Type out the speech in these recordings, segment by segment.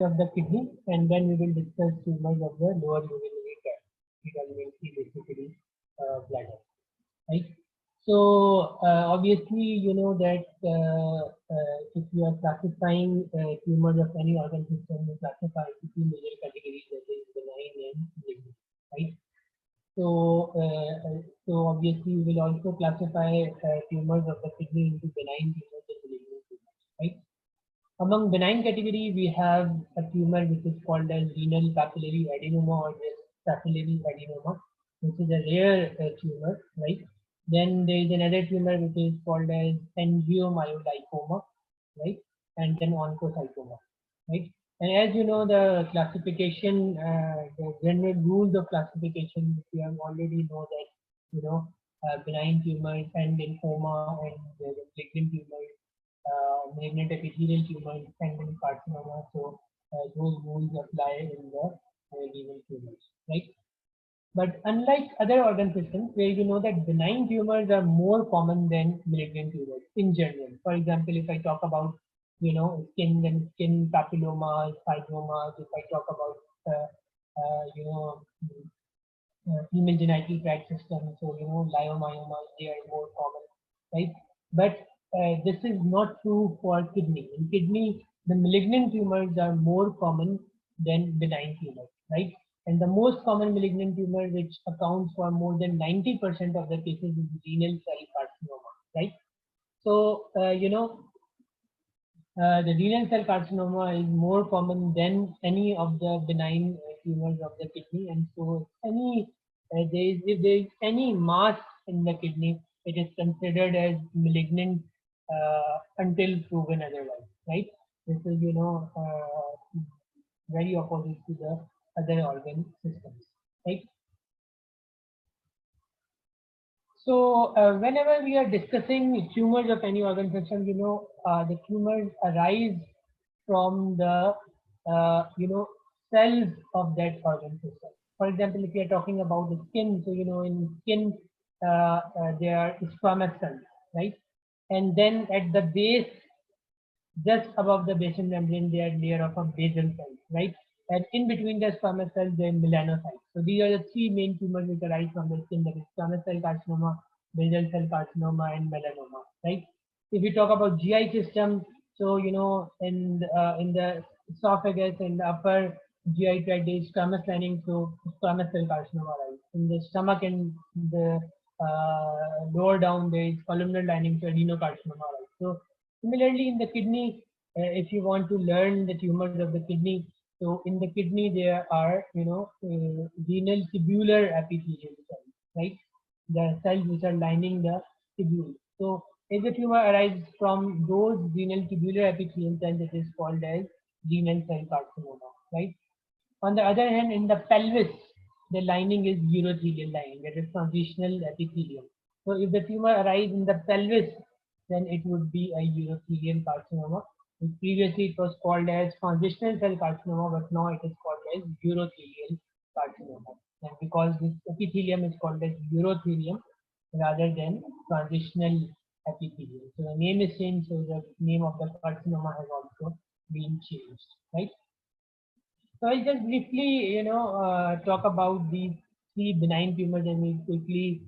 of the kidney, and then we will discuss tumors of the lower urinary tract, predominantly basically bladder, right? So obviously, you know that if you are classifying tumors of any organ system, you classify into two major categories, that is benign and malignant, right? So obviously, we will also classify tumors of the kidney into benign tumors and malignant tumors, right? Among benign category, we have a tumor which is called as renal papillary adenoma or just papillary adenoma, which is a rare tumor, right? Then there is another tumor which is called as angiomyolipoma, right? And then oncocytoma, right? And as you know, the classification, the general rules of classification, we have already know that, you know, benign tumors and lymphoma and the malignant tumors, malignant epithelial tumors and then carcinoma. So those rules apply in the renal tumors, right? But unlike other organ systems, where you know that benign tumors are more common than malignant tumors in general. For example, if I talk about, you know, skin and skin papillomas, fibromas, if I talk about, you know, female genital tract system, so you know, leiomyomas, they are more common, right? But this is not true for kidney. In kidney, the malignant tumors are more common than benign tumors, right? And the most common malignant tumor, which accounts for more than 90% of the cases, is renal cell carcinoma, right? So, you know, the renal cell carcinoma is more common than any of the benign tumors of the kidney, and so if there is any mass in the kidney, it is considered as malignant until proven otherwise, right? This is, you know, very opposite to the other organ systems, right? So whenever we are discussing tumors of any organ system, you know, the tumors arise from the, you know, cells of that organ system. For example, if we are talking about the skin, so, you know, in skin, there are squamous cells, right? And then at the base, just above the basal membrane, there are layer of a basal cells, right? And in between the squamous cells, there are melanocytes. So these are the three main tumors which arise from the skin, that is squamous cell carcinoma, basal cell carcinoma, and melanoma, right? If we talk about GI system, so you know, in the esophagus and the upper GI tract, there is squamous lining, so squamous cell carcinoma arise. In the stomach and the lower down, there is columnar lining, so adenocarcinoma arise. So similarly, in the kidney, if you want to learn the tumors of the kidney, so in the kidney there are, you know, renal tubular epithelial cells, right? The cells which are lining the tubule. So if the tumor arises from those renal tubular epithelial cells, it is called as renal cell carcinoma, right? On the other hand, in the pelvis, the lining is urothelial lining, that is transitional epithelium. So if the tumor arises in the pelvis, then it would be a urothelial carcinoma. Previously, it was called as transitional cell carcinoma, but now it is called as urothelial carcinoma. And because this epithelium is called as urothelium rather than transitional epithelium. So the name is changed, so the name of the carcinoma has also been changed, right? So I'll just briefly, you know, talk about these three benign tumors, and we'll quickly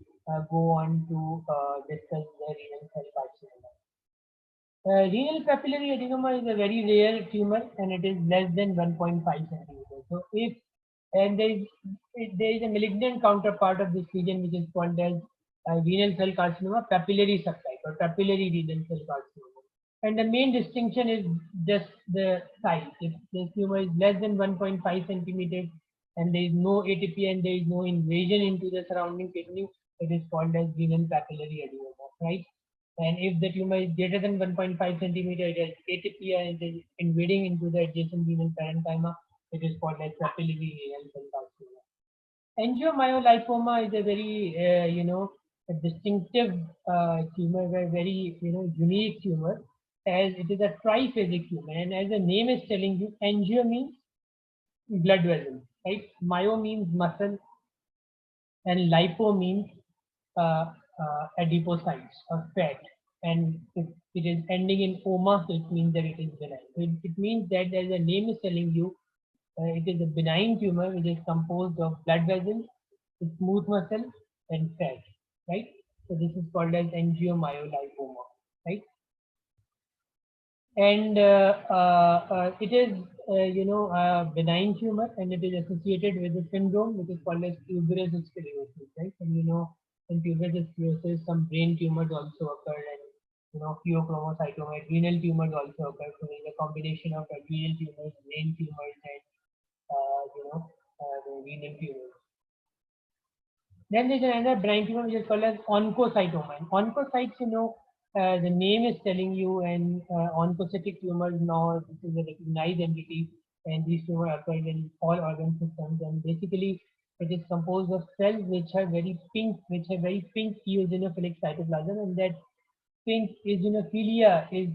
go on to discuss the renal cell carcinoma. Renal papillary adenoma is a very rare tumor, and it is less than 1.5 centimeters. So if and there is a malignant counterpart of this lesion, which is called as renal cell carcinoma, papillary subtype or papillary renal cell carcinoma. And the main distinction is just the size. If the tumor is less than 1.5 centimeters and there is no ATP and there is no invasion into the surrounding kidney, it is called as renal papillary adenoma, right? And if the tumor is greater than 1.5 centimeter, it has ATP and it is invading into the adjacent renal parenchyma, it is called as papillary renal cell carcinoma. Angiomyolipoma is a very, you know, a distinctive tumor, a very, you know, unique tumor, as it is a triphasic tumor. And as the name is telling you, angio means blood vessel, right? Myo means muscle, and lipo means adipocytes or fat, and if it is ending in oma, so it means that it is benign. So it means that, as the name is telling you, it is a benign tumor which is composed of blood vessels, smooth muscle, and fat, right? So this is called as angiomyolipoma, right? And it is, a benign tumor, and it is associated with a syndrome which is called as tuberous sclerosis, right? And in tuberous sclerosis, some brain tumors also occur, and pheochromocytoma, renal tumors also occur. So there is a combination of renal tumors, brain tumors, and the renal tumors. Then there's another brain tumor which is called as oncocytoma. And oncocytes, the name is telling you, and oncocytic tumors now, this is a recognized entity, and these tumors occur in all organ systems. And basically, it is composed of cells which have very pink eosinophilic cytoplasm, and that pink eosinophilia is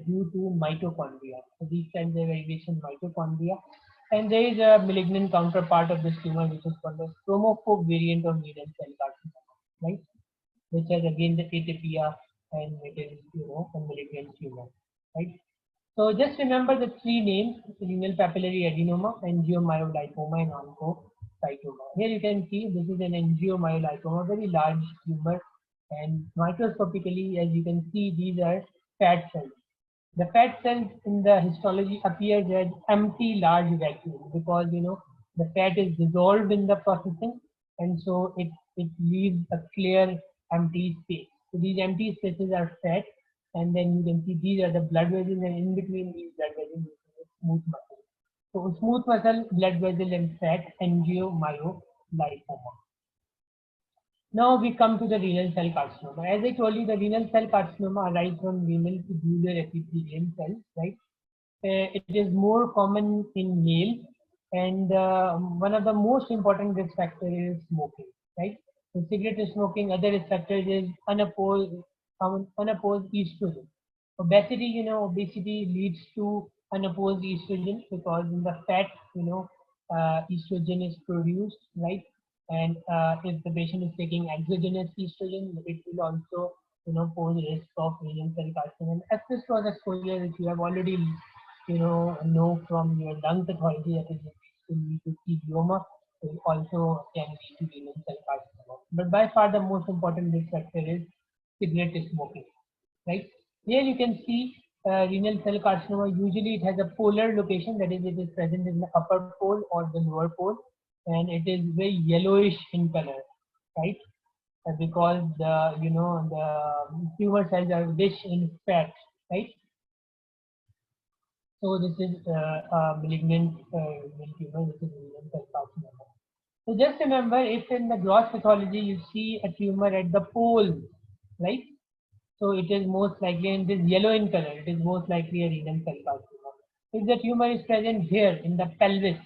due to mitochondria. So these cells have variation mitochondria. And there is a malignant counterpart of this tumor, which is called the chromophobe variant of renal cell carcinoma, right? Which has again the atypia, and it is, a malignant tumor, right? So just remember the three names: renal papillary adenoma, angiomyolipoma, and oncocytoma. Here you can see this is an angiomyolipoma, very large tumor, and microscopically, as you can see, these are fat cells. The fat cells in the histology appears as empty large vacuum, because the fat is dissolved in the processing, and so it leaves a clear empty space. So these empty spaces are fat, and then you can see these are the blood vessels, and in between these blood vessels is a smooth muscle. So smooth muscle, blood vessel, and fat, angiomyolipoma. Now we come to the renal cell carcinoma. As I told you, the renal cell carcinoma arises from renal tubular epithelium cells, right? It is more common in males, and one of the most important risk factors is smoking, right? So cigarette smoking, other risk factors is unopposed estrogen. Obesity leads to unopposed estrogen, because in the fat, estrogen is produced, right? And if the patient is taking exogenous estrogen, it will also, pose risk of renal cell carcinoma. Asbestos exposure, which you have already, know from your lung pathology, that is to lead to glioma, it also can lead to renal cell carcinoma. But by far the most important risk factor is cigarette smoking, right? Here you can see renal cell carcinoma. Usually it has a polar location, that is, it is present in the upper pole or the lower pole, and it is very yellowish in color, right? Because the tumor cells are rich in fat, right? So this is malignant tumor, which is renal cell carcinoma. So just remember, if in the gross pathology you see a tumor at the pole, right? So it is most likely, and it is yellow in color, it is most likely a renal cell carcinoma. If the tumor is present here in the pelvis,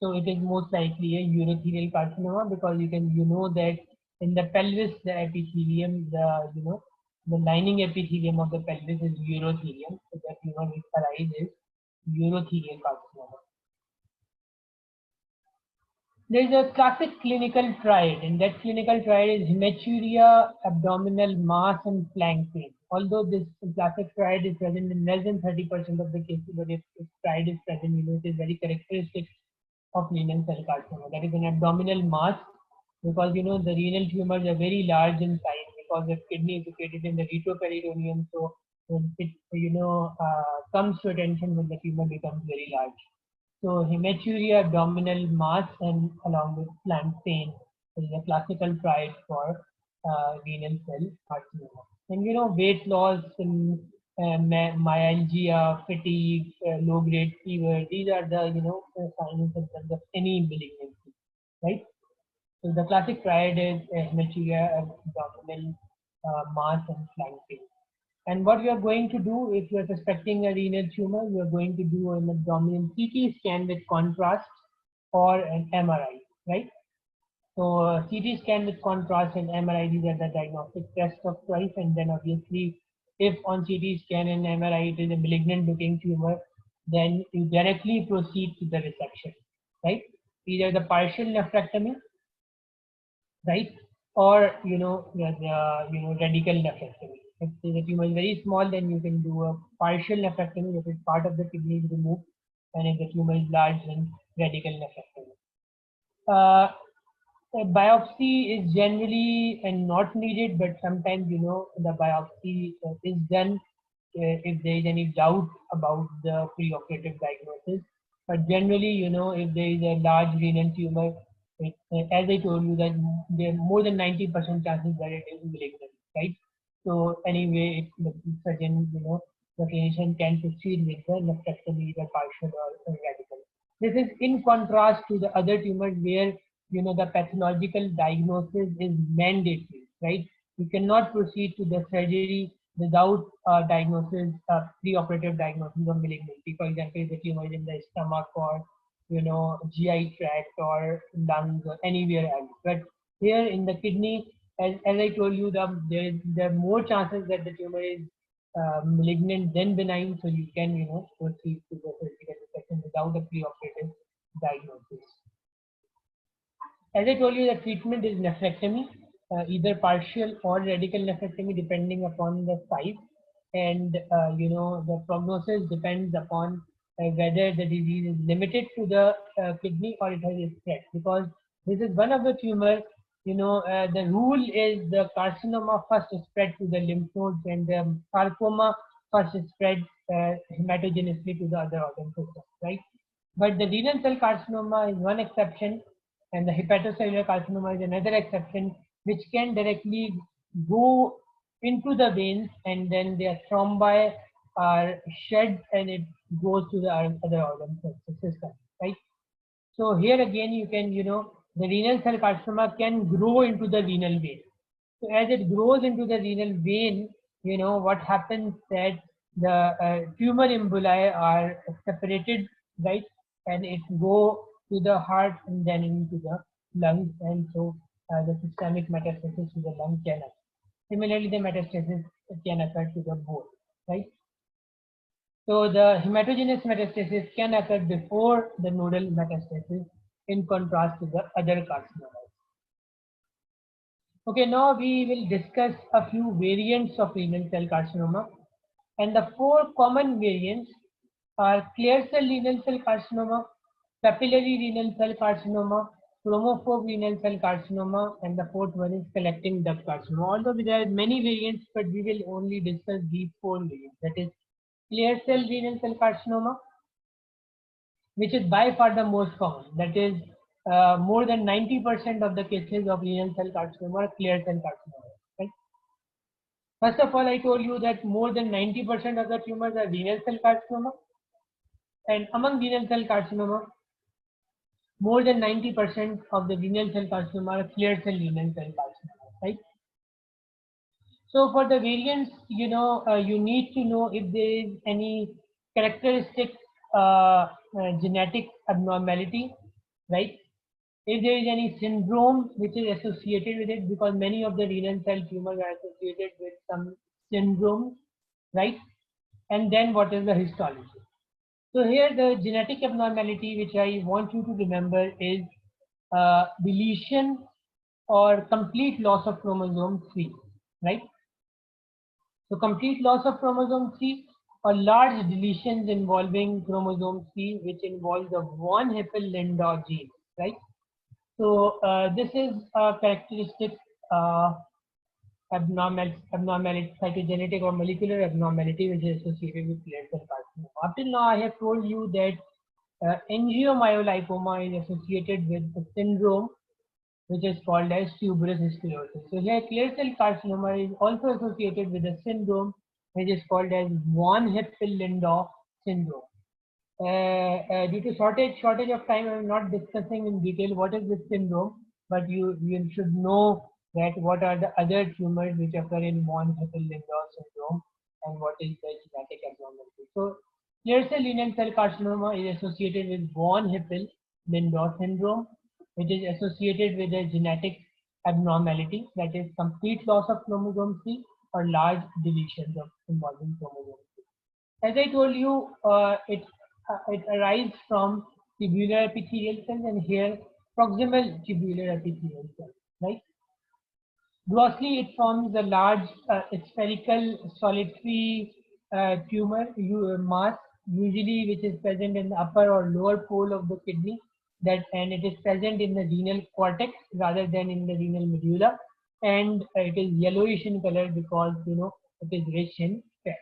so it is most likely a urothelial carcinoma, because you know that in the pelvis, the epithelium, the lining epithelium of the pelvis is urothelium. So the tumor which arises is urothelial carcinoma. There is a classic clinical triad, and that clinical triad is hematuria, abdominal mass, and flank pain. Although this classic triad is present in less than 30% of the cases, but if triad is present, it is very characteristic of renal cell carcinoma. That is an abdominal mass, because the renal tumors are very large in size, because the kidney is located in the retroperitoneum. So when it comes to attention when the tumor becomes very large. So hematuria, abdominal mass, and along with flank pain is a classical triad for renal cell carcinoma. And weight loss, and myalgia, fatigue, low-grade fever, these are the signs and symptoms of any malignancy, right? So the classic triad is hematuria, abdominal mass, and flank pain. And what you are going to do if you are suspecting a renal tumor, you are going to do an abdominal CT scan with contrast or an MRI, right? So CT scan with contrast and MRI, these are the diagnostic tests of choice. And then obviously, if on CT scan and MRI it is a malignant looking tumor, then you directly proceed to the resection, right? Either the partial nephrectomy, right, or radical nephrectomy. If the tumor is very small, then you can do a partial nephrectomy if it's part of the kidney is removed, and if the tumor is large, then radical nephrectomy. A biopsy is generally and not needed, but sometimes the biopsy is done if there is any doubt about the preoperative diagnosis. But generally, if there is a large renal tumor, as I told you, that there are more than 90% chances that it is malignant, right? So anyway, the surgeon, the clinician can proceed with the nephrectomy, either partial or radical. This is in contrast to the other tumors where the pathological diagnosis is mandatory, right? You cannot proceed to the surgery without diagnosis, preoperative diagnosis of malignancy. For example, if the tumor is in the stomach or GI tract or lungs or anywhere else. But here in the kidney, as I told you, there are more chances that the tumor is malignant than benign, so you can proceed to the surgical resection without a preoperative diagnosis. As I told you, the treatment is nephrectomy, either partial or radical nephrectomy, depending upon the size, and the prognosis depends upon whether the disease is limited to the kidney or it has spread. Because this is one of the tumor, the rule is the carcinoma first spread to the lymph nodes and the sarcoma first spread hematogenously to the other organ systems, right? But the renal cell carcinoma is one exception, and the hepatocellular carcinoma is another exception, which can directly go into the veins and then their thrombi are shed and it goes to the other organ system, right? So here again, you can, the renal cell carcinoma can grow into the renal vein. So as it grows into the renal vein, what happens that the tumor emboli are separated, right? And it go to the heart and then into the lungs, and so the systemic metastasis to the lung can occur. Similarly, the metastasis can occur to the bone, right? So the hematogenous metastasis can occur before the nodal metastasis, in contrast to the other carcinomas. Okay, now we will discuss a few variants of renal cell carcinoma, and the four common variants are clear cell renal cell carcinoma, papillary renal cell carcinoma, chromophobe renal cell carcinoma, and the fourth one is collecting duct carcinoma. Although there are many variants, but we will only discuss these four variants. That is clear cell renal cell carcinoma, which is by far the most common. That is more than 90% of the cases of renal cell carcinoma are clear cell carcinoma. Right? First of all, I told you that more than 90% of the tumors are renal cell carcinoma, and among renal cell carcinoma, more than 90% of the renal cell carcinoma are clear cell renal cell carcinoma, right? So for the variants, you need to know if there is any characteristic genetic abnormality, right? If there is any syndrome which is associated with it, because many of the renal cell tumors are associated with some syndrome, right? And then what is the histology? So here the genetic abnormality which I want you to remember is deletion or complete loss of chromosome 3, right? So complete loss of chromosome 3 or large deletions involving chromosome 3, which involves the von Hippel-Lindau gene, right? So this is a characteristic abnormality, cytogenetic or molecular abnormality, which is associated with clear cell carcinoma. Up till now, I have told you that angiomyolipoma is associated with the syndrome which is called as tuberous sclerosis. So here, clear cell carcinoma is also associated with a syndrome which is called as von Hippel-Lindau syndrome. Due to shortage of time, I'm not discussing in detail what is this syndrome, but you should know that what are the other tumors which occur in von Hippel-Lindau syndrome and what is the genetic abnormality. So clear cell renal cell carcinoma is associated with von Hippel-Lindau syndrome, which is associated with a genetic abnormality, that is complete loss of chromosome 3 or large deletions of involving chromosome 3. As I told you, it arises from tubular epithelial cells, and here proximal tubular epithelial cells, right? Grossly, it forms a large spherical solitary mass, usually which is present in the upper or lower pole of the kidney, and it is present in the renal cortex rather than in the renal medulla, and it is yellowish in color because it is rich in fat.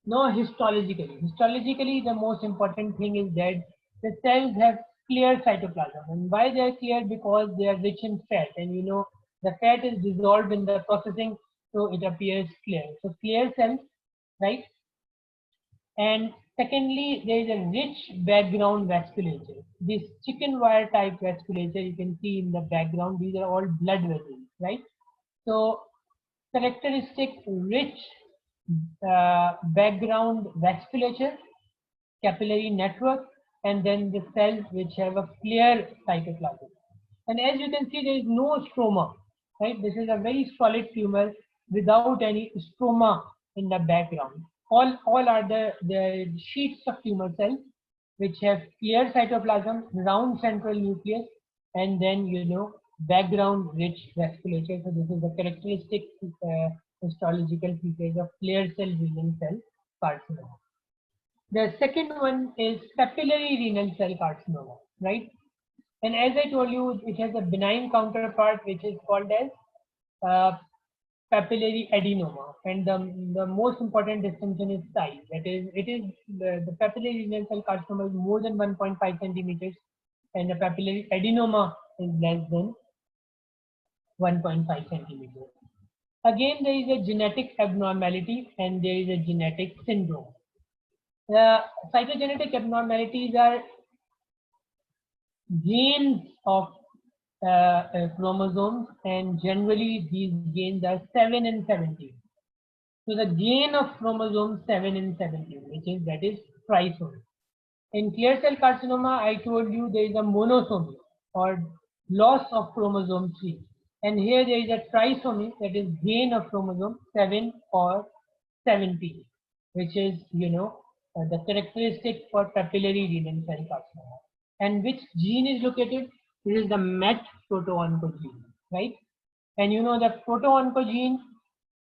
Now, histologically, the most important thing is that the cells have clear cytoplasm. And why they are clear? Because they are rich in fat, and the fat is dissolved in the processing, so it appears clear. So clear cells, right? And secondly, there is a rich background vasculature. This chicken wire type vasculature you can see in the background. These are all blood vessels, right? So characteristic rich background vasculature, capillary network, and then the cells which have a clear cytoplasm. And as you can see, there is no stroma, right? This is a very solid tumor without any stroma in the background. All are the sheets of tumor cells which have clear cytoplasm, round central nucleus, and then background rich vasculature. So this is the characteristic histological features of clear cell renal cell carcinoma. The second one is papillary renal cell carcinoma, right? And as I told you, it has a benign counterpart which is called as uh, papillary adenoma. And the most important distinction is size. That is, the papillary renal cell carcinoma is more than 1.5 centimeters, and the papillary adenoma is less than 1.5 centimeters. Again, there is a genetic abnormality and there is a genetic syndrome. The cytogenetic abnormalities are gains of chromosomes, and generally these gains are 7 and 17. So the gain of chromosomes 7 and 17, that is trisomy. In clear cell carcinoma, I told you there is a monosomy or loss of chromosome 3. And here there is a trisomy, that is gain of chromosome 7 or 17, which is, the characteristic for papillary renal cell carcinoma. And which gene is located? This is the MET proto-oncogene, right? And the proto-oncogene,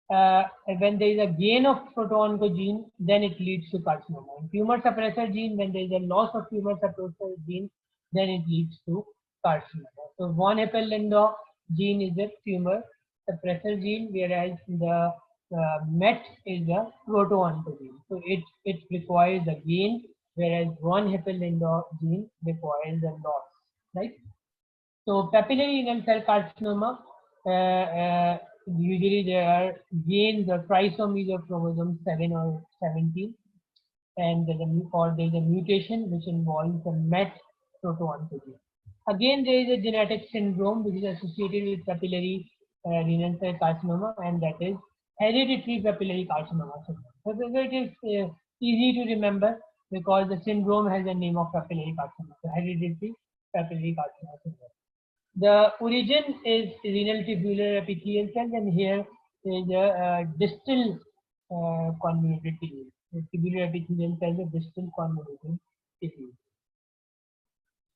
when there is a gain of proto-oncogene, then it leads to carcinoma. And tumor suppressor gene, when there is a loss of tumor suppressor gene, then it leads to carcinoma. So von Hippel-Lindau gene is a tumor suppressor gene, whereas the MET is a proto-oncogene. So it requires a gain, whereas von Hippel-Lindau gene requires a loss, right? So papillary renal cell carcinoma, usually there are gains or trisomies of chromosome 7 or 17, and there's a mutation which involves the MET proto-oncogene. Again, there is a genetic syndrome which is associated with papillary renal cell carcinoma, and that is hereditary papillary carcinoma syndrome. So it is easy to remember because the syndrome has a name of papillary carcinoma. So hereditary papillary carcinoma syndrome. The origin is renal tubular epithelial cells, and here is a distal convoluted tubule. The tubular epithelial cells are distal convoluted tubule.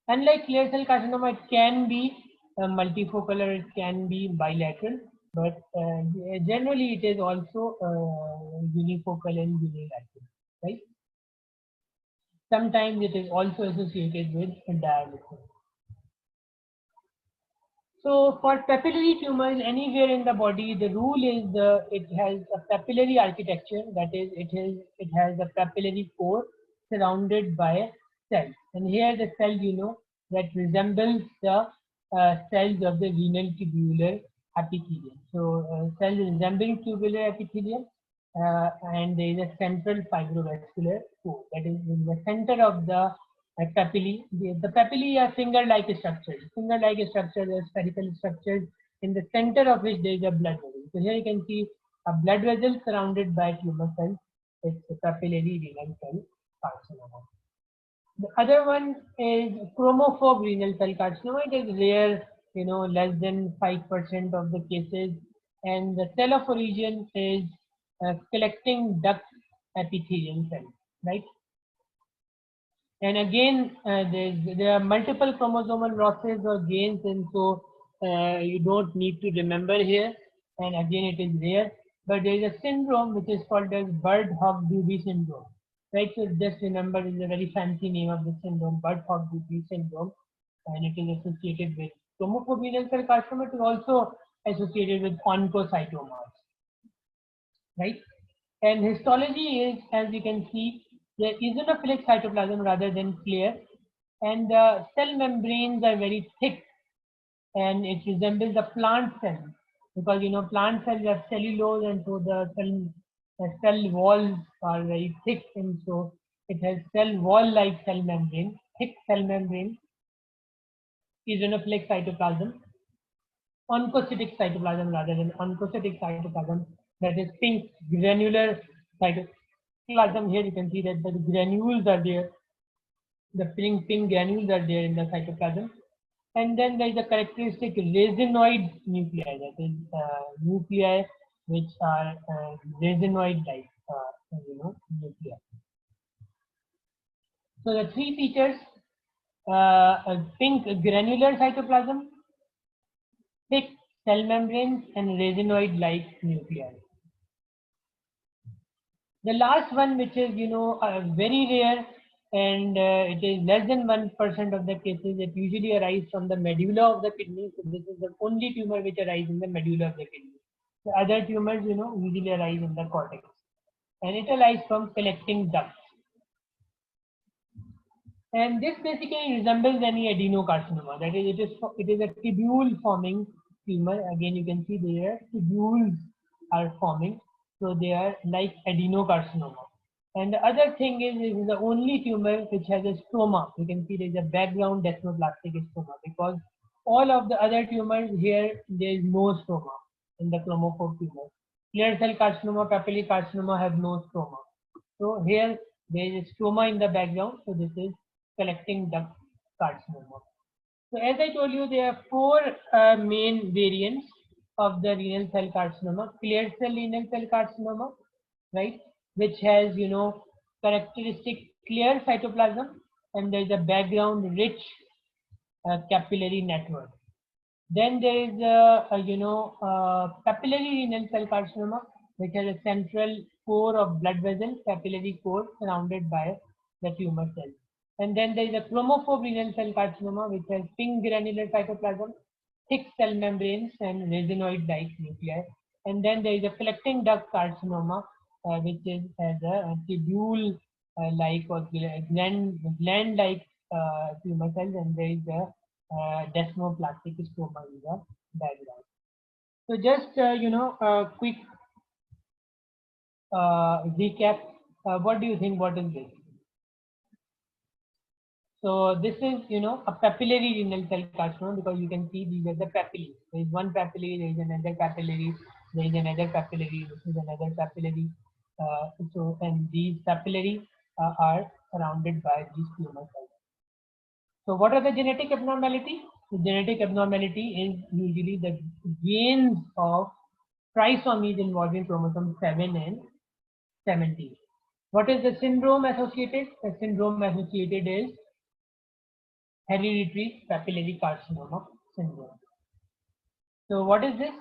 Unlike clear cell carcinoma, it can be multifocal or it can be bilateral, but generally it is also unifocal and unilateral, right? Sometimes it is also associated with dialysis. So for papillary tumors anywhere in the body, the rule is it has a papillary architecture. That is, it has a papillary core surrounded by cells. And here the cell, that resembles the cells of the renal tubular epithelium. So cells resembling tubular epithelium, and there is a central fibrovascular core. That is in the center of the papillae. The papillae are finger-like structures. Finger-like structures are spherical structures in the center of which there is a blood vessel. So here you can see a blood vessel surrounded by tumor cells. It's a papillary renal cell carcinoma. The other one is chromophobe renal cell carcinoma. It is rare, less than 5% of the cases. And the cell of origin is collecting duct epithelial cells, right? And again, there are multiple chromosomal losses or gains, and so you don't need to remember here. and again it is rare. But there is a syndrome which is called as Bird-Hogg-Dubie syndrome, right? So just remember, it's a very fancy name of the syndrome, Bird-Hogg-Dubie syndrome, and it is associated with chromophobial cell carcinoma. It is also associated with oncocytomas, right? And histology is, as you can see, there is eosinophilic cytoplasm rather than clear, and the cell membranes are very thick, and it resembles a plant cell, because plant cells have cellulose, and so the cell walls are very thick, and so it has cell wall-like cell membrane, thick cell membrane, eosinophilic cytoplasm, oncocytic cytoplasm rather than oncocytic cytoplasm, that is pink granular cytoplasm. Here you can see that the granules are there, the pink granules are there in the cytoplasm. And then there is a characteristic resinoid nuclei, that is nuclei which are resinoid-like, nuclei. So the three features: a pink granular cytoplasm, thick cell membranes, and resinoid-like nuclei. The last one, which is very rare, and it is less than 1% of the cases, it usually arises from the medulla of the kidney. So this is the only tumor which arises in the medulla of the kidney. The other tumors, usually arise in the cortex, and it arises from collecting ducts. And this basically resembles any adenocarcinoma. That is, it is a tubule forming tumor. Again, you can see there tubules are forming, so they are like adenocarcinoma. And the other thing is, it is the only tumor which has a stroma. You can see there is a background desmoplastic stroma, because all of the other tumors here, there is no stroma in the chromophobe tumor. Clear cell carcinoma, papillary carcinoma have no stroma. So here there is a stroma in the background. So this is collecting duct carcinoma. So as I told you, there are four main variants of the renal cell carcinoma. Clear cell renal cell carcinoma, right, which has characteristic clear cytoplasm, and there is a background rich capillary network. Then there is papillary renal cell carcinoma, which has a central core of blood vessel, capillary core surrounded by the tumor cells. And then there is a chromophobe renal cell carcinoma, which has pink granular cytoplasm, thick cell membranes, and resinoid-like nuclei. And then there is a collecting duct carcinoma, which is as a tubule-like or gland-like tumor cells, and there is a desmoplastic stroma in the background. So just a quick recap. What do you think? What is this? So this is a papillary renal cell carcinoma, because you can see these are the papillae. There is one papillary, there is another papillary, there is another papillary, this is another papillary. And these papillary are surrounded by these tumor cells. So what are the genetic abnormality? The genetic abnormality is usually the gains of trisomies involving chromosome 7 and 17. What is the syndrome associated? The syndrome associated is hereditary papillary carcinoma syndrome. So what is this?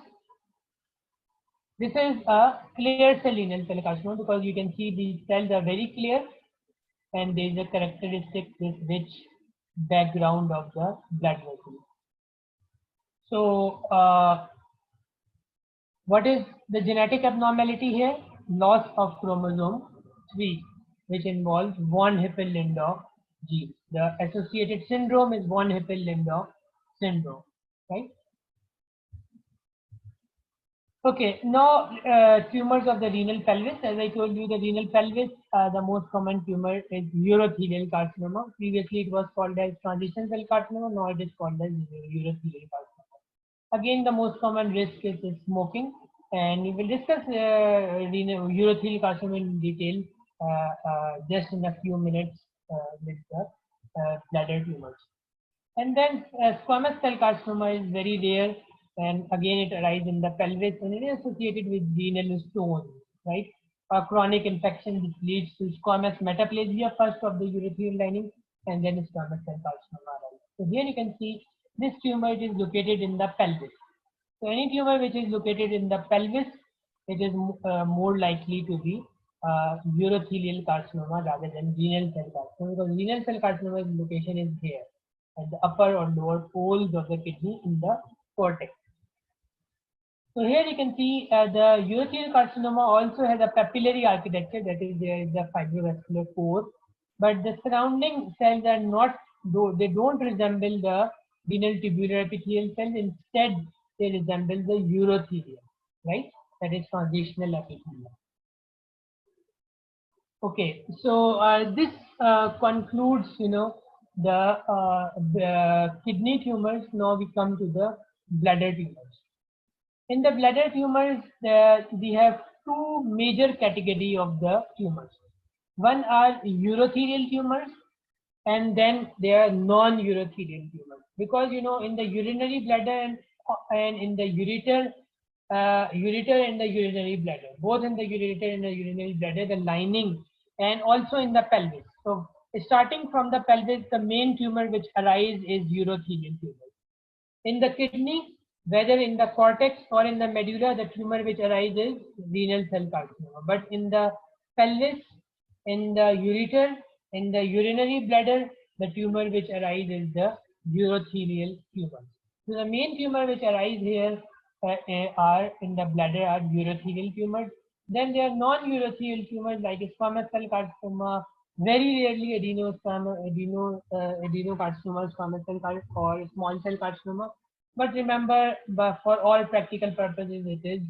This is a clear cell renal cell carcinoma, because you can see these cells are very clear, and there is a characteristic this rich background of the blood vessel. So what is the genetic abnormality here? Loss of chromosome 3, which involves von Hippel-Lindau gene. The associated syndrome is von Hippel-Lindau syndrome, right? Okay, now tumors of the renal pelvis. As I told you, the renal pelvis, the most common tumor is urothelial carcinoma. Previously, it was called as transition cell carcinoma. Now it is called as urothelial carcinoma. Again, the most common risk is smoking, and we will discuss urothelial carcinoma in detail just in a few minutes with the bladder tumors. And then squamous cell carcinoma is very rare, and again it arises in the pelvis, and it is associated with renal stones, right? A chronic infection which leads to squamous metaplasia first of the urothelial lining, and then squamous cell carcinoma arises. So here you can see this tumor is located in the pelvis. So any tumor which is located in the pelvis, it is more likely to be urothelial carcinoma rather than renal cell carcinoma, because renal cell carcinoma location is here at the upper or lower poles of the kidney in the cortex. So here you can see the urothelial carcinoma also has a papillary architecture, that is there is the fibrovascular core, but the surrounding cells are not, they don't resemble the renal tubular epithelial cells. Instead, they resemble the urothelium, right? That is transitional epithelium. Okay, so this concludes, the kidney tumors. Now we come to the bladder tumors. In the bladder tumors, we have two major category of the tumors. One are urothelial tumors, and then there are non-urothelial tumors. Because in the urinary bladder and in the ureter, ureter and the urinary bladder, both in the ureter and the urinary bladder, the lining, and also in the pelvis. So starting from the pelvis, the main tumor which arises is urothelial tumor. In the kidney, whether in the cortex or in the medulla, the tumor which arises is renal cell carcinoma. But in the pelvis, in the ureter, in the urinary bladder, the tumor which arises is the urothelial tumor. So the main tumor which arise here are in the bladder are urothelial tumors. Then there are non-urothelial tumors like squamous cell carcinoma, very rarely adenocarcinoma, squamous cell carcinoma, or small cell carcinoma. But remember, for all practical purposes, it is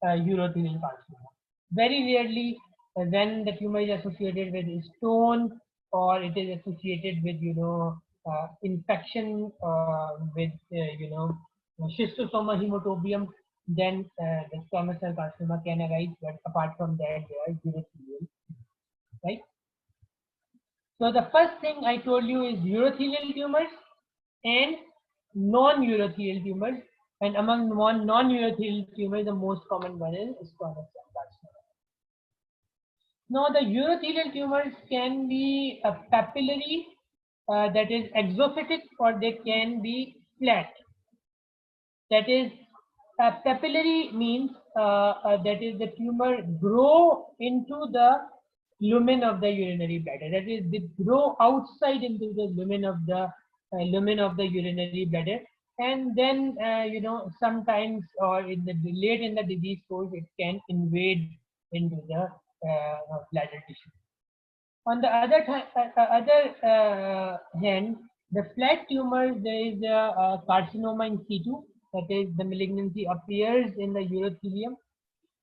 urothelial carcinoma. Very rarely, when the tumor is associated with stone, or it is associated with infection with schistosoma hematobium, then the squamous cell carcinoma can arise. But apart from that, they are urothelial, right? So the first thing I told you is urothelial tumors and non-urothelial tumors, and among non-urothelial tumors, the most common one is squamous cell carcinoma. Now, the urothelial tumors can be a papillary, that is exophytic, or they can be flat. That is, papillary means that is the tumor grow into the lumen of the urinary bladder. That is, they grow outside into the lumen of the urinary bladder, and then sometimes, or in the late in the disease course, it can invade into the bladder tissue. On the other hand, the flat tumors, there is a carcinoma in situ, that is, the malignancy appears in the urothelium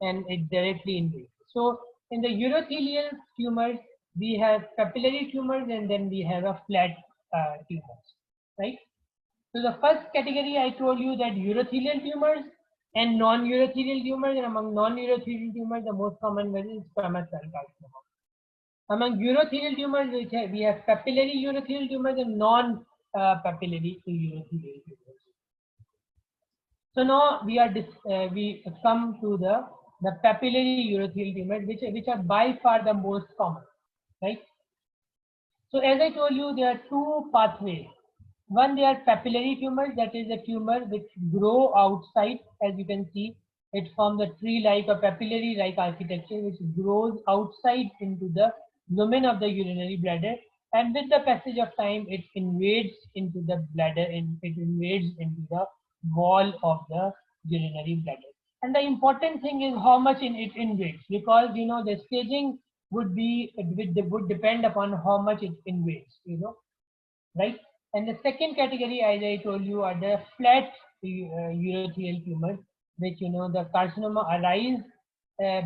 and it directly invades. So in the urothelial tumors, we have papillary tumors, and then we have a flat tumors, right? So the first category I told you, that urothelial tumors and non-urothelial tumors, and among non-urothelial tumors, the most common one is squamous cell carcinoma. Among urothelial tumors, we have papillary urothelial tumors and non-papillary urothelial tumors. So now we come to the papillary urothelial tumors, which are by far the most common, right? So as I told you, there are two pathways. One, they are papillary tumors, that is a tumor which grow outside. As you can see, it forms a tree-like or papillary-like architecture which grows outside into the lumen of the urinary bladder, and with the passage of time, it invades into the bladder, and it invades into the wall of the urinary bladder. And the important thing is how much it invades, because the staging would depend upon how much it invades, right? And the second category, as I told you, are the flat urothelial tumors, which the carcinoma arise,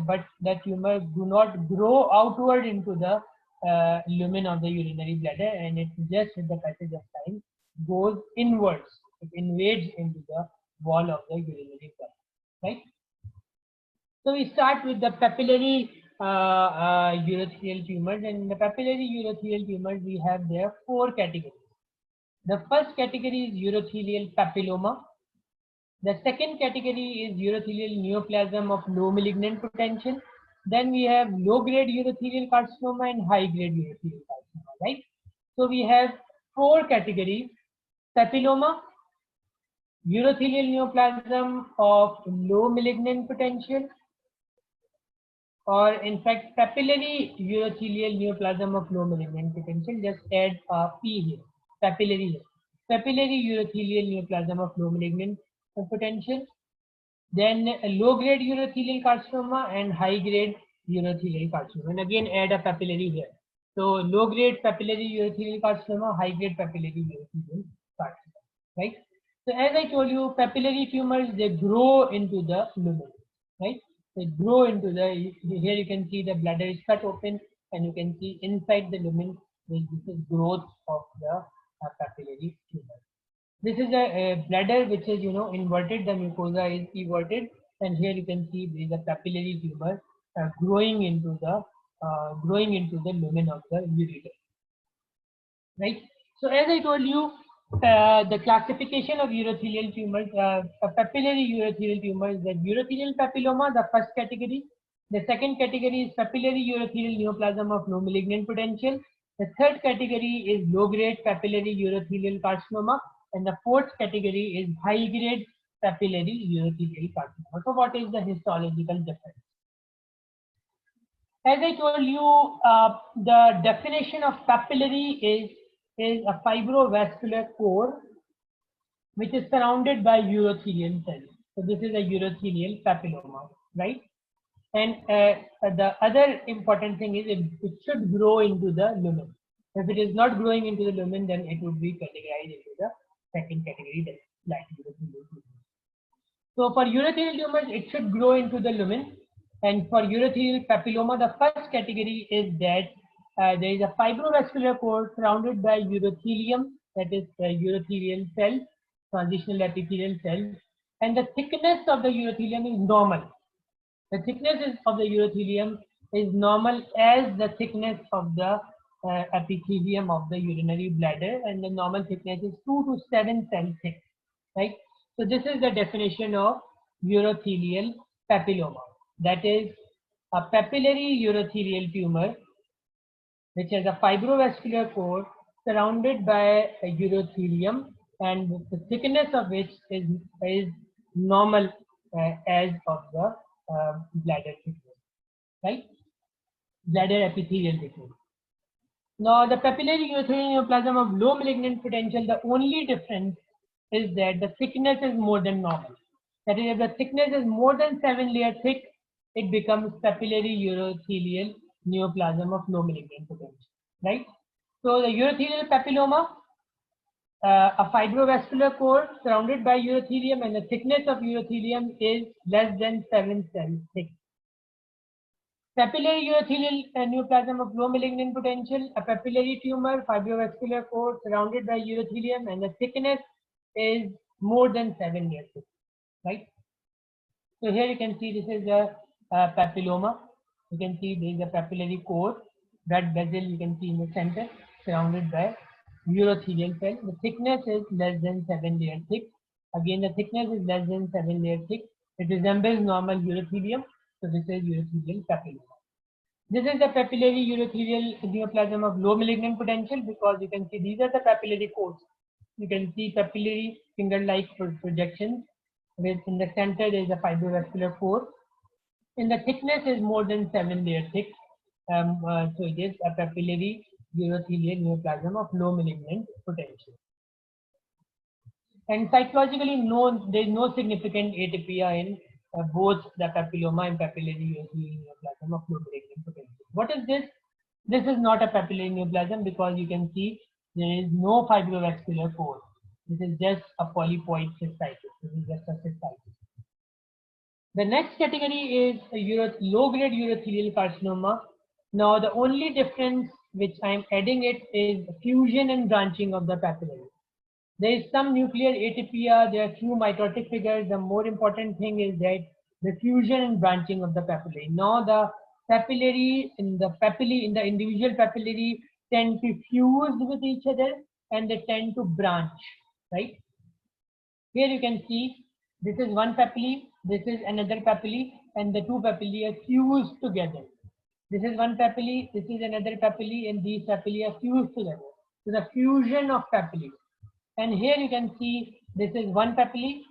but the tumor do not grow outward into the lumen of the urinary bladder, and it just with the passage of time goes inwards. It invades into the wall of the urinary bladder, right? So we start with the papillary urothelial tumors, and in the papillary urothelial tumors, we have there 4 categories. The first category is urothelial papilloma. The second category is urothelial neoplasm of low malignant potential. Then we have low-grade urothelial carcinoma and high-grade urothelial carcinoma, right? So we have 4 categories: papilloma, urothelial neoplasm of low malignant potential, or in fact papillary urothelial neoplasm of low malignant potential. Just add a P here, papillary here. Papillary urothelial neoplasm of low malignant potential. Then low-grade urothelial carcinoma and high-grade urothelial carcinoma. And again, add a papillary here. So low-grade papillary urothelial carcinoma, high-grade papillary urothelial carcinoma, right? So as I told you, papillary tumors, they grow into the lumen, right? They grow into the, here you can see the bladder is cut open and you can see inside the lumen, this is growth of the papillary tumor. This is a bladder which is, inverted. The mucosa is everted, and here you can see there is a papillary tumor growing into the lumen of the ureter. Right. So as I told you, the classification of urothelial tumors, papillary urothelial tumors, the urothelial papilloma, the first category. The second category is papillary urothelial neoplasm of low malignant potential. The third category is low-grade papillary urothelial carcinoma. And the fourth category is high-grade papillary urothelial carcinoma. So what is the histological difference? As I told you, the definition of papillary is a fibrovascular core which is surrounded by urothelial cells. So this is a urothelial papilloma, right? And the other important thing is it should grow into the lumen. If it is not growing into the lumen, then it would be categorized into the second category, that's like urothelial tumors. So for urothelial tumors, it should grow into the lumen. And for urothelial papilloma, the first category is that there is a fibrovascular core surrounded by urothelium, that is urothelial cells, transitional epithelial cells, and the thickness of the urothelium is normal. The thickness of the urothelium is normal as the thickness of the epithelium of the urinary bladder, and the normal thickness is 2 to 7 cell thick, right? So this is the definition of urothelial papilloma. That is a papillary urothelial tumor which has a fibrovascular core surrounded by a urothelium, and the thickness of which is normal as of the bladder thickness, right? Bladder epithelial thickness. Now, the papillary urothelial neoplasm of low malignant potential, the only difference is that the thickness is more than normal. That is, if the thickness is more than 7 layers thick, it becomes papillary urothelial neoplasm of low malignant potential, right? So, the urothelial papilloma, a fibrovascular core surrounded by urothelium, and the thickness of urothelium is less than 7 cells thick. Papillary urothelial neoplasm of low malignant potential, a papillary tumor, fibrovascular core surrounded by urothelium, and the thickness is more than 7 layers thick, right? So here you can see this is a papilloma. You can see there is a papillary core, blood vessel you can see in the center, surrounded by urothelial cell. The thickness is less than 7 layers thick. Again, the thickness is less than 7 layers thick. It resembles normal urothelium. So this is urothelial papilloma. This is the papillary urothelial neoplasm of low malignant potential, because you can see these are the papillary cores. You can see papillary finger-like projections. With in the center there is a fibrovascular core, and the thickness is more than 7 layers thick. So it is a papillary urothelial neoplasm of low malignant potential. And cytologically, there is no significant atypia in both the papilloma and papillary urothelial neoplasm of low malignant potential. What is this? This is not a papillary neoplasm, because you can see there is no fibrovascular core. This is just a polypoid cystitis. This is just a cystitis. The next category is low-grade urothelial carcinoma. Now, the only difference which I am adding it is fusion and branching of the papillary. There is some nuclear atypia, there are few mitotic figures. The more important thing is that the fusion and branching of the papillary. Now the papillary in the individual papillary tend to fuse with each other and they tend to branch, right? Here you can see this is one papillary, this is another papillary, and the two papillae are fused together. This is one papillary, this is another papillary, and these papillae are fused together. So the fusion of papillae. And here you can see This is one papillae,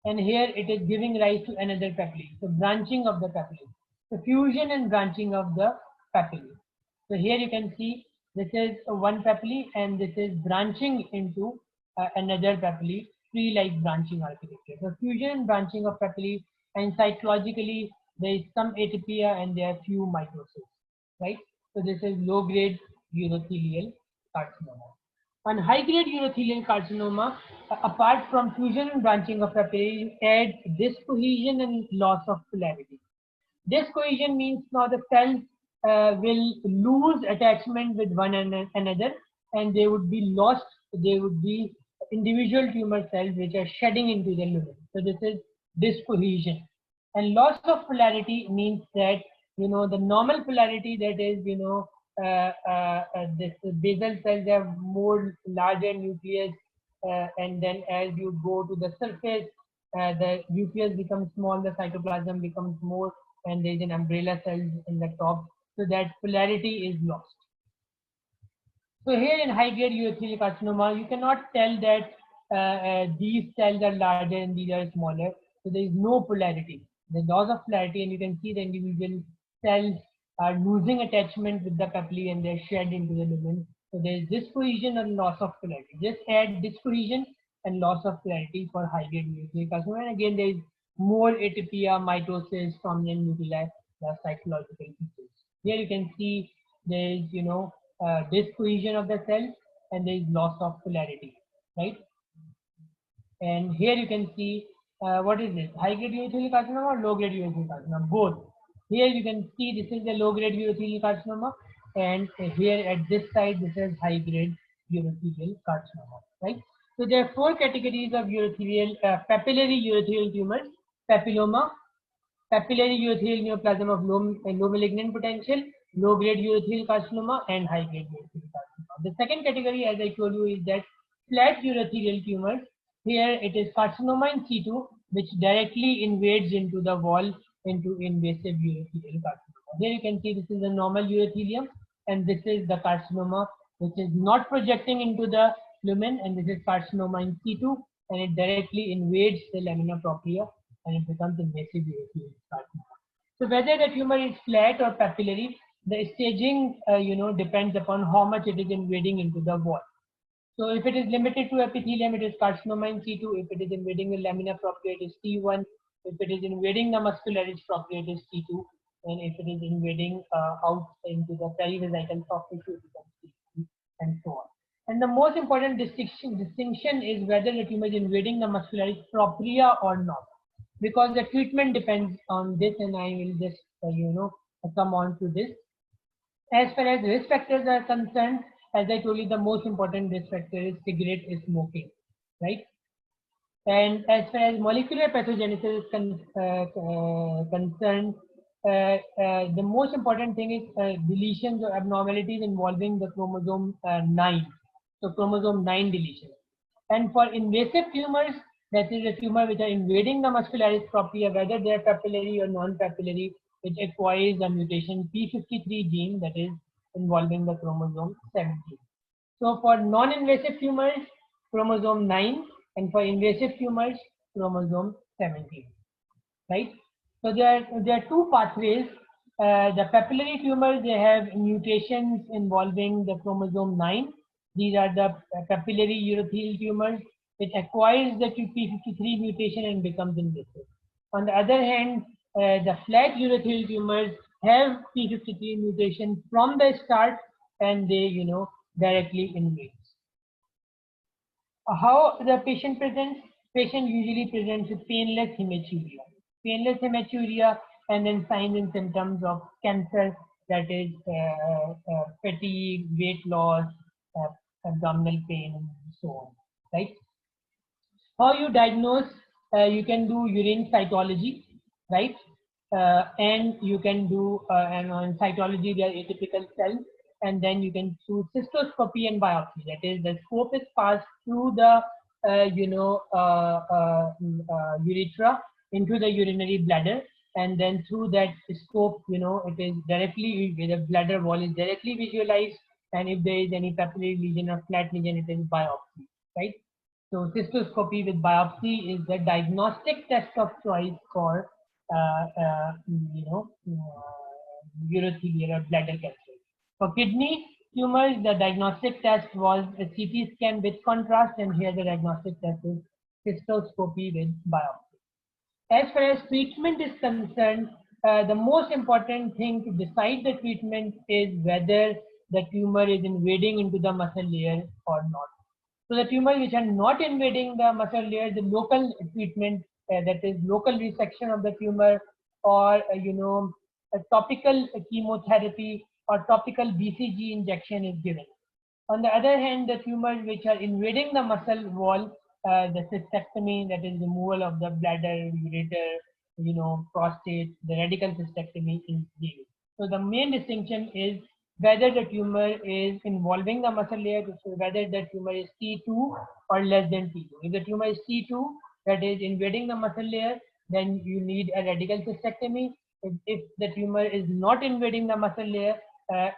and here it is giving rise to another papillae. So branching of the papillae. So fusion and branching of the papillae. So here you can see this is one papillae and this is branching into another papillae, tree-like branching architecture. So fusion and branching of papillae, and cytologically there is some atypia and there are few mitosis, right? So this is low-grade urothelial carcinoma. On high-grade urothelial carcinoma, apart from fusion and branching of papillae, add dyscohesion and loss of polarity. Dyscohesion means now the cells will lose attachment with one another, and they would be lost. They would be individual tumor cells which are shedding into the lumen. So this is dyscohesion. And loss of polarity means that the normal polarity, that is this basal cells have more larger nucleus, and then as you go to the surface, the nucleus becomes small, the cytoplasm becomes more, and there is an umbrella cells in the top, so that polarity is lost. So here in high-grade urothelial carcinoma, you cannot tell that these cells are larger and these are smaller. So there is no polarity. The loss of polarity, and you can see the individual cells are losing attachment with the papillae and they're shed into the lumen. So there is dyscohesion and loss of polarity. Just add dyscohesion and loss of polarity for high-grade urothelial carcinoma. And again, there is more atypia, mitosis, prominent nuclei, the cytological features. Here you can see there is dyscohesion of the cells and there is loss of polarity, right? And here you can see what is this, high grade urothelial carcinoma or low grade urothelial carcinoma? Both. Here you can see this is the low grade urothelial carcinoma, and here at this side this is high grade urothelial carcinoma, right? So there are four categories of urothelial papillary urothelial tumors: papilloma, papillary urothelial neoplasm of low malignant potential, low-grade urothelial carcinoma, and high-grade urothelial carcinoma. The second category, as I told you, is that flat urothelial tumors. Here it is carcinoma in situ, which directly invades into the wall into invasive urothelial carcinoma. Here you can see this is a normal urothelium, and this is the carcinoma, which is not projecting into the lumen, and this is carcinoma in situ, and it directly invades the lamina propria and it becomes invasive urothelial carcinoma. So whether the tumor is flat or papillary, the staging depends upon how much it is invading into the wall. So if it is limited to epithelium, it is carcinoma in situ. If it is invading the lamina propria, it is T1. If it is invading the muscularis propria, it is T2. And if it is invading out into the perivesical soft tissue, it becomes T3, and so on. And the most important distinction is whether the tumor is invading the muscularis propria or not, because the treatment depends on this, and I will just come on to this. As far as risk factors are concerned, as I told you, the most important risk factor is cigarette smoking, right? And as far as molecular pathogenesis is concerned, the most important thing is deletions or abnormalities involving the chromosome 9. So chromosome 9 deletion. And for invasive tumors, that is a tumor which are invading the muscularis propria, whether they are papillary or non-papillary, it acquires a mutation p53 gene, that is involving the chromosome 17. So for non-invasive tumors, chromosome 9, and for invasive tumors, chromosome 17, right? So there are two pathways. The papillary tumors, they have mutations involving the chromosome 9. These are the papillary urothelial tumors. It acquires the p53 mutation and becomes invasive. On the other hand, the flat urothelial tumors have p53 mutation from the start, and they directly invade. How the patient presents? Patient usually presents with painless hematuria. Painless hematuria, and then signs and symptoms of cancer, that is fatigue, weight loss, abdominal pain, and so on, right? How you diagnose? You can do urine cytology, right? And you can do, and on cytology, there are atypical cells, and then you can do cystoscopy and biopsy. That is, the scope is passed through the urethra into the urinary bladder, and then through that scope, it is directly, the bladder wall is directly visualized, and if there is any papillary lesion or flat lesion, it is biopsy, right? So cystoscopy with biopsy is the diagnostic test of choice for urothelial or bladder cancer. For kidney tumors, the diagnostic test was a CT scan with contrast, and here the diagnostic test is cystoscopy with biopsy. As far as treatment is concerned, the most important thing to decide the treatment is whether the tumor is invading into the muscle layer or not. So the tumors which are not invading the muscle layer, the local treatment, that is local resection of the tumor, or a topical chemotherapy or topical BCG injection is given. On the other hand, the tumors which are invading the muscle wall, the cystectomy, that is removal of the bladder, ureter, prostate, the radical cystectomy is given. So the main distinction is whether the tumor is involving the muscle layer, so whether the tumor is T2 or less than T2. If the tumor is T2, that is invading the muscle layer, then you need a radical cystectomy. If the tumor is not invading the muscle layer,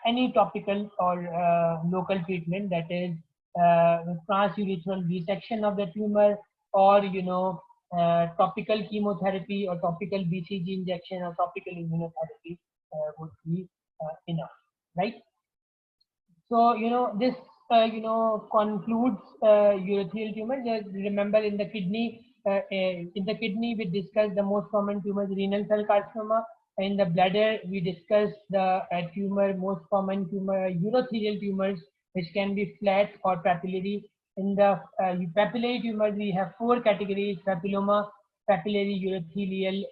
any topical or local treatment, that is transurethral resection of the tumor, or topical chemotherapy or topical BCG injection or topical immunotherapy would be enough, right? So this concludes urothelial tumor. Just remember, in the kidney we discussed the most common tumors, renal cell carcinoma. In the bladder we discussed the most common tumor, urothelial tumors, which can be flat or papillary. In the papillary tumors we have 4 categories: papilloma, papillary urothelial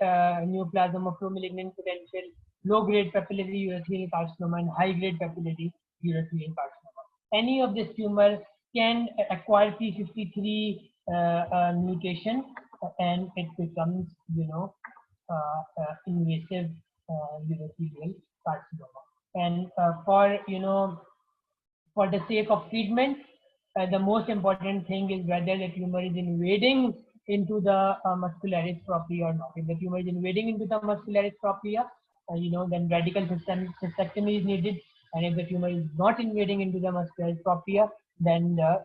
neoplasm of pro-malignant potential, low-grade papillary urothelial carcinoma, and high-grade papillary urothelial carcinoma. Any of this tumor can acquire P53 mutation, and it becomes, invasive urothelial carcinoma. And for the sake of treatment, the most important thing is whether the tumor is invading into the muscularis propria or not. If the tumor is invading into the muscularis propria, then radical cystectomy is needed. And if the tumor is not invading into the muscularis propria, then the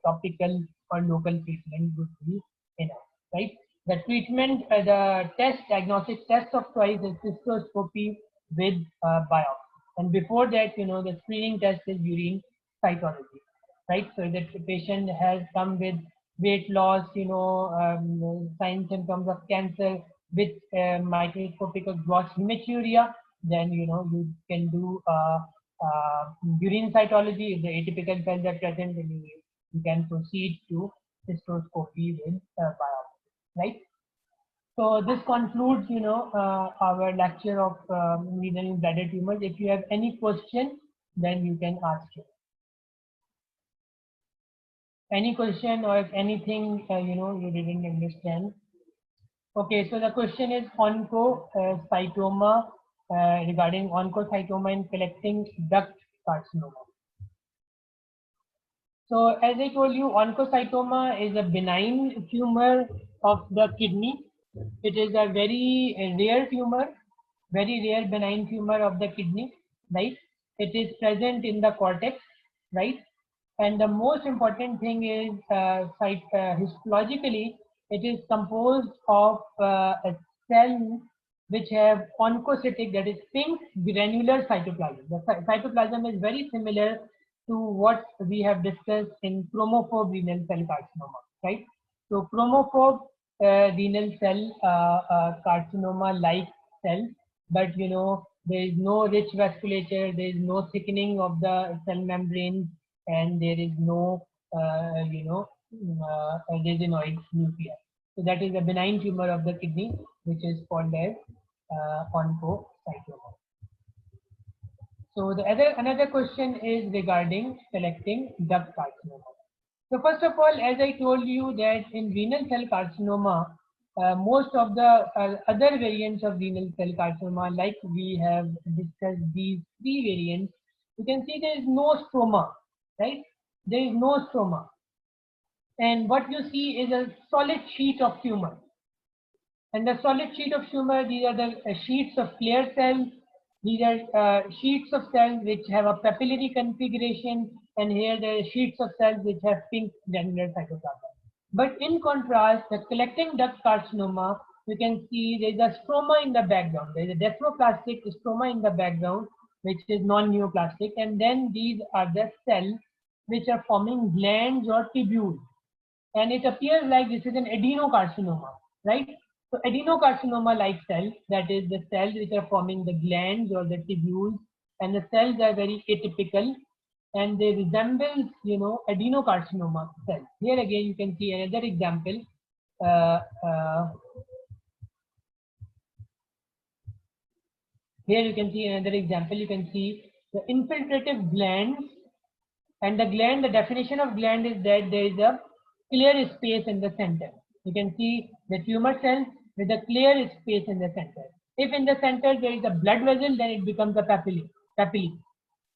topical or local treatment would be enough, right? The treatment, the diagnostic test of choice is cystoscopy with biopsy. And before that, the screening test is urine cytology, right? So that the patient has come with weight loss, signs and symptoms of cancer with microscopic or gross hematuria, then you can do urine cytology. If the atypical cells are present, then you can proceed to cystoscopy with biopsy, right? So this concludes, our lecture of renal and bladder tumors. If you have any question, then you can ask it. Any question, or if anything, you didn't understand. Okay, so the question is oncocytoma, regarding oncocytoma in collecting duct carcinoma. So as I told you, oncocytoma is a benign tumor of the kidney. It is a very rare tumor, very rare benign tumor of the kidney, right? It is present in the cortex, right? And the most important thing is, histologically, it is composed of cells which have oncocytic, that is pink granular cytoplasm. The cytoplasm is very similar to what we have discussed in chromophobe renal cell carcinoma, right? So chromophobe renal cell carcinoma like cells, but there is no rich vasculature, there is no thickening of the cell membrane, and there is no racinoid nuclei. So that is a benign tumor of the kidney, which is called as oncocytoma. So another question is regarding selecting duct carcinoma. So first of all, as I told you that in renal cell carcinoma, most of the other variants of renal cell carcinoma, like we have discussed these 3 variants, you can see there is no stroma, right? There is no stroma. And what you see is a solid sheet of tumor. And the solid sheet of tumor, these are the sheets of clear cells. These are sheets of cells which have a papillary configuration, and here there are sheets of cells which have pink granular cytoplasm. But in contrast, the collecting duct carcinoma, you can see there is a stroma in the background. There is a desmoplastic stroma in the background, which is non-neoplastic, and then these are the cells which are forming glands or tubules. And it appears like this is an adenocarcinoma, right? So adenocarcinoma-like cells, that is the cells which are forming the glands or the tubules, and the cells are very atypical, and they resemble, adenocarcinoma cells. Here again, you can see another example. Uh, uh, Here you can see another example. You can see the infiltrative glands, and the gland, the definition of gland is that there is a clear space in the center. You can see the tumor cells with a clear space in the center. If in the center there is a blood vessel, then it becomes a papillae.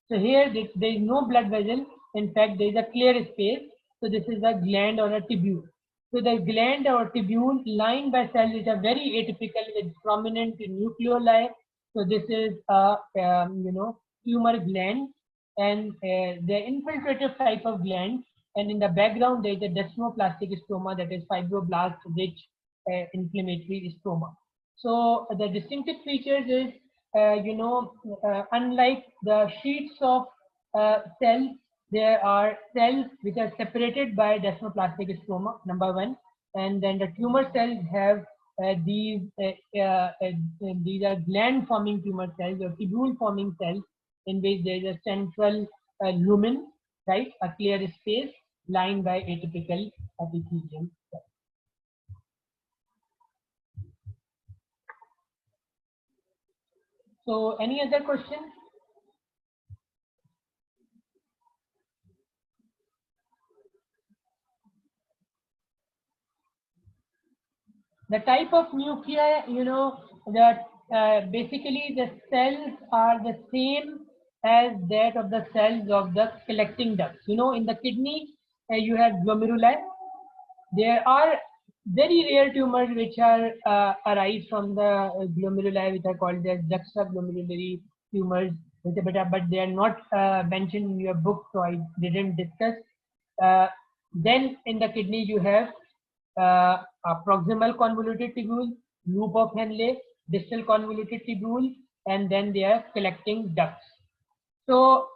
So here there is no blood vessel. In fact, there is a clear space. So this is a gland or a tubule. So the gland or tubule lined by cells which are very atypical with prominent nucleoli. So this is a tumor gland, and the infiltrative type of gland. And in the background there is a desmoplastic stroma, that is fibroblast rich inflammatory stroma. So the distinctive features is, unlike the sheets of cells, there are cells which are separated by desmoplastic stroma, number one, and then the tumor cells have these are gland forming tumor cells or tubule forming cells, in which there is a central lumen, right, a clear space lined by atypical epithelium cells. So any other question? The type of nuclei, that basically the cells are the same as that of the cells of the collecting ducts. In the kidney, you have glomeruli. There are very rare tumors which are arise from the glomeruli, which are called as juxtaglomerular tumors, but they are not mentioned in your book, so I didn't discuss. Then in the kidney you have a proximal convoluted tubule, loop of Henle, distal convoluted tubule, and then they are collecting ducts. So,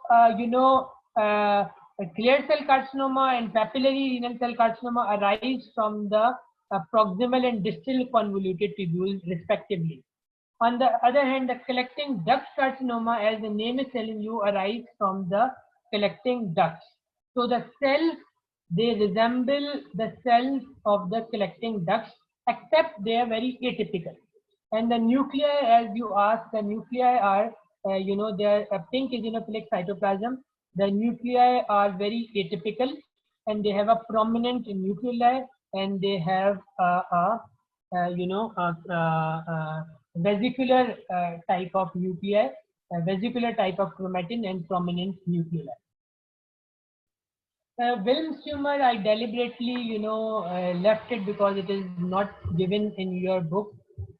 clear cell carcinoma and papillary renal cell carcinoma arise from the proximal and distal convoluted tubules respectively. On the other hand, the collecting duct carcinoma, as the name is telling you, arise from the collecting ducts. So the cells, they resemble the cells of the collecting ducts, except they are very atypical. And the nuclei, as you asked, the nuclei are, they are a pink eosinophilic cytoplasm. The nuclei are very atypical, and they have a prominent nucleoli, and they have vesicular type of nuclei, vesicular type of chromatin, and prominent nucleoli. Wilms tumor, I deliberately, left it because it is not given in your book.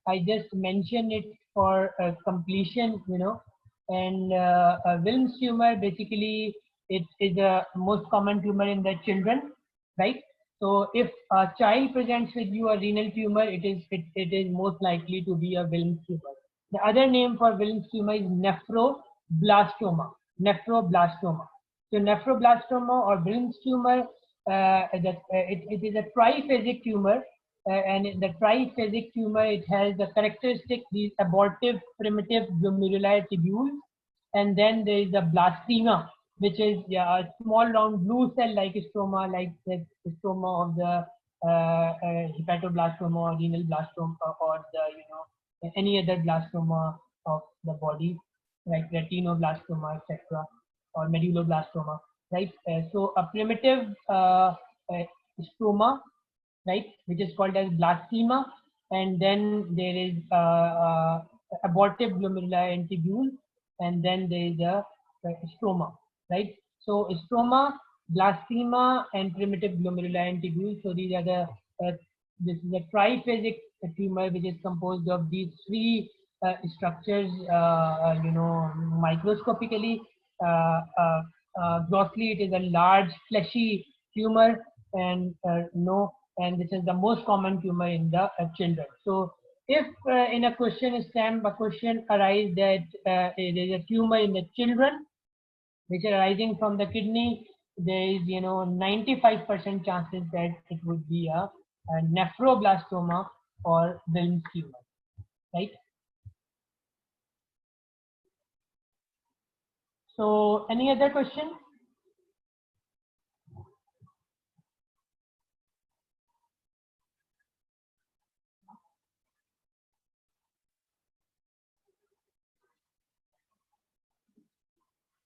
I just mention it for completion, And Wilms tumor, basically, it is the most common tumor in the children, right? So if a child presents with you a renal tumor, it is most likely to be a Wilms tumor. The other name for Wilms tumor is nephroblastoma. Nephroblastoma. So nephroblastoma or Wilms tumor, it is a triphasic tumor, and in the triphasic tumor, it has the characteristic these abortive primitive glomeruli tubules, and then there is the blastema, which is a small round blue cell-like stroma, like the stroma of the hepatoblastoma or renal blastoma, or the any other blastoma of the body, like retinoblastoma, etc., or medulloblastoma, right? So a primitive stroma, right, which is called as blastema, and then there is abortive glomeruli and tubule, and then there is a stroma, right? So stroma, blastema, and primitive glomeruli and tubule. So these are the this is a triphasic tumor which is composed of these three structures, microscopically. Grossly, it is a large fleshy tumor, and no and this is the most common tumor in the children. So if in a question stamp a question arises that there is a tumor in the children which are arising from the kidney, there is 95% chances that it would be a nephroblastoma or Wilms tumor, right? So any other question?